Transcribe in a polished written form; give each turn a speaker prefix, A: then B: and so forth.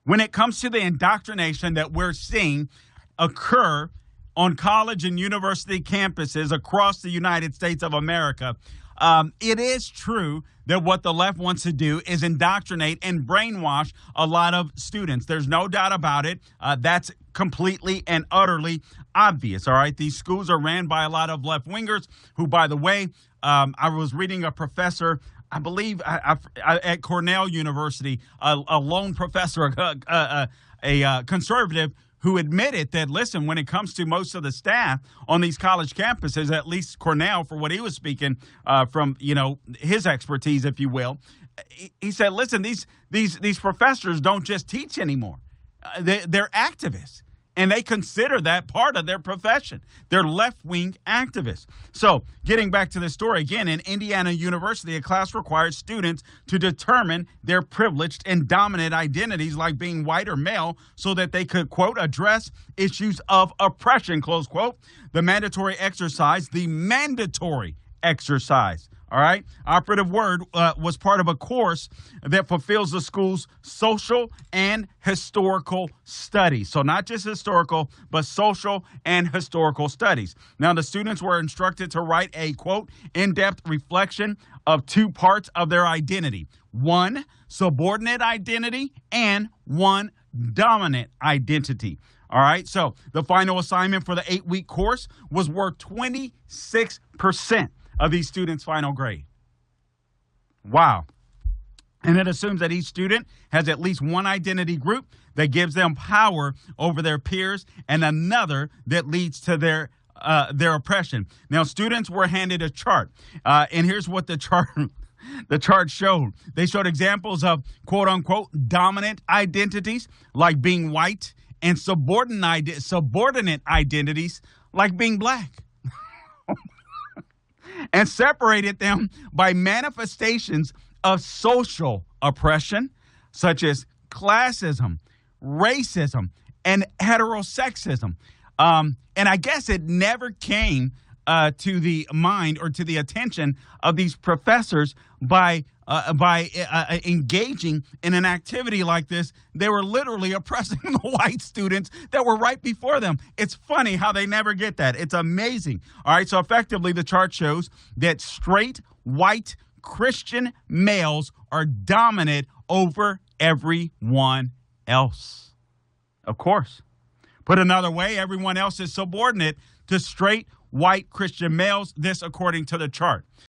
A: when it comes to the indoctrination that we're seeing occur on college and university campuses across the United States of America, it is true that what the left wants to do is indoctrinate and brainwash a lot of students. There's no doubt about it. That's completely and utterly obvious. All right. These schools are ran by a lot of left wingers who, by the way, I was reading a professor, I believe at Cornell University, a lone professor, a conservative, who admitted that, listen, when it comes to most of the staff on these college campuses, at least Cornell, for what he was speaking from, his expertise, if you will, he said, listen, these professors don't just teach anymore. They're activists. And they consider that part of their profession. They're left-wing activists. So getting back to the story again, in Indiana University, a class required students to determine their privileged and dominant identities, like being white or male, so that they could, quote, address issues of oppression, close quote. The mandatory exercise, all right, operative word, was part of a course that fulfills the school's social and historical studies. So not just historical, but social and historical studies. Now, the students were instructed to write a, quote, in-depth reflection of two parts of their identity. One, subordinate identity, and one, dominant identity. All right, so the final assignment for the 8-week course was worth 26% of these students' final grade. Wow. And it assumes that each student has at least one identity group that gives them power over their peers and another that leads to their oppression. Now, students were handed a chart, and here's what the chart showed. They showed examples of, quote unquote, dominant identities, like being white, and subordinate identities, like being black. And separated them by manifestations of social oppression, such as classism, racism, and heterosexism. And I guess it never came to the mind or to the attention of these professors by engaging in an activity like this. They were literally oppressing the white students that were right before them. It's funny how they never get that. It's amazing. All right, so effectively the chart shows that straight, white, Christian males are dominant over everyone else. Of course. Put another way, everyone else is subordinate to straight, white Christian males, this according to the chart.